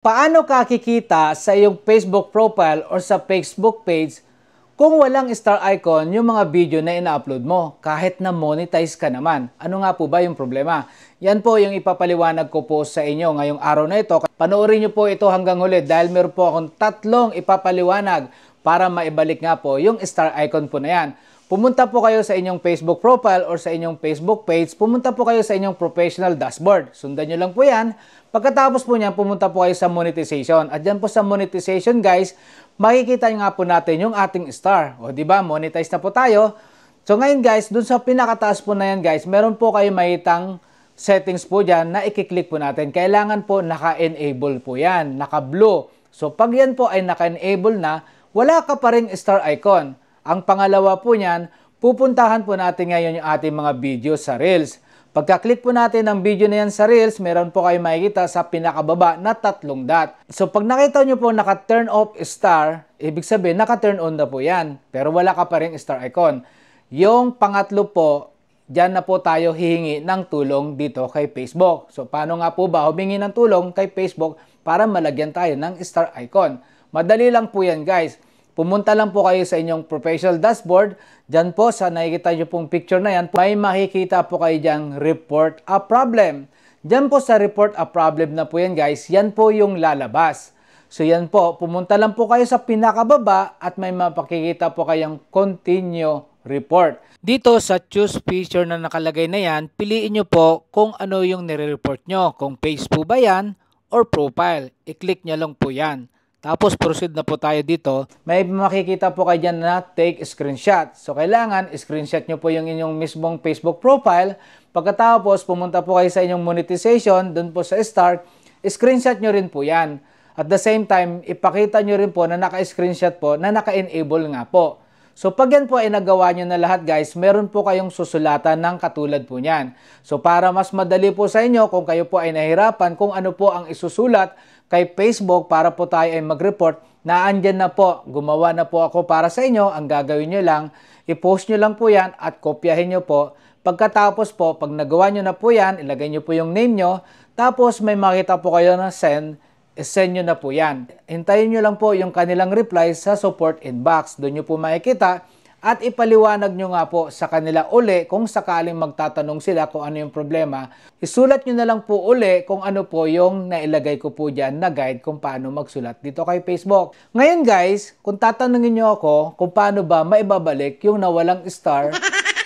Paano ka kikita sa iyong Facebook profile or sa Facebook page kung walang star icon yung mga video na ina-upload mo kahit na monetize ka naman? Ano nga po ba yung problema? Yan po yung ipapaliwanag ko po sa inyo ngayong araw na ito. Panoorin nyo po ito hanggang huli dahil meron po akong tatlong ipapaliwanag para maibalik nga po yung star icon po na yan. Pumunta po kayo sa inyong Facebook profile or sa inyong Facebook page, pumunta po kayo sa inyong professional dashboard. Sundan nyo lang po yan. Pagkatapos po niyan, pumunta po kayo sa monetization. At dyan po sa monetization guys, makikita nyo nga po natin yung ating star. O diba, monetize na po tayo. So ngayon guys, dun sa pinakataas po na yan guys, meron po kayo makitang settings po dyan na i-click po natin. Kailangan po naka-enable po yan, naka-blue. So pag yan po ay naka-enable na, wala ka pa ring star icon. Ang pangalawa po niyan, pupuntahan po natin ngayon yung ating mga video sa Reels. Pagka-click po natin ang video na yan sa Reels, meron po kayo makikita sa pinakababa na tatlong dot. So pag nakita nyo po naka-turn off star, ibig sabihin naka-turn on na po yan. Pero wala ka pa rin star icon. Yung pangatlo po, dyan na po tayo hihingi ng tulong dito kay Facebook. So paano nga po ba humingi ng tulong kay Facebook para malagyan tayo ng star icon? Madali lang po yan guys. Pumunta lang po kayo sa inyong professional dashboard. Diyan po sa nakikita nyo pong picture na yan, may makikita po kayo diyang report a problem. Diyan po sa report a problem na po yan guys, yan po yung lalabas. So yan po, pumunta lang po kayo sa pinakababa at may mapakikita po kayong continue report. Dito sa choose feature na nakalagay na yan, piliin nyo po kung ano yung nire-report nyo. Kung page po ba yan or profile. I-click nyo lang po yan. Tapos proceed na po tayo dito. May makikita po kayo dyan na take screenshot. So kailangan screenshot nyo po yung inyong mismong Facebook profile. Pagkatapos pumunta po kayo sa inyong monetization, dun po sa start, screenshot nyo rin po yan. At the same time, ipakita nyo rin po na naka-screenshot po na naka-enable nga po. So pag yan po ay nagawa nyo na lahat guys, meron po kayong susulatan ng katulad po niyan. So para mas madali po sa inyo kung kayo po ay nahirapan kung ano po ang isusulat kay Facebook para po tayo ay mag-report, naandyan na po, gumawa na po ako para sa inyo. Ang gagawin nyo lang, i-post nyo lang po yan at kopyahin nyo po. Pagkatapos po, pag nagawa nyo na po yan, ilagay nyo po yung name nyo, tapos may makita po kayo na send, send nyo na po yan. Hintayin nyo lang po yung kanilang reply sa support inbox. Doon nyo po makikita at ipaliwanag nyo nga po sa kanila uli kung sakaling magtatanong sila kung ano yung problema. Isulat nyo na lang po uli kung ano po yung nailagay ko po dyan na guide kung paano magsulat dito kay Facebook. Ngayon guys, kung tatanungin nyo ako kung paano ba maibabalik yung nawalang star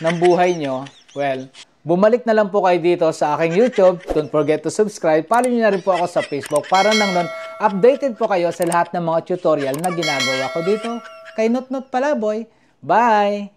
ng buhay nyo, well, bumalik na lang po kayo dito sa aking YouTube. Don't forget to subscribe. Follow nyo na rin po ako sa Facebook para nang nun updated po kayo sa lahat ng mga tutorial na ginagawa ko dito kay Notnot Palaboy. Bye!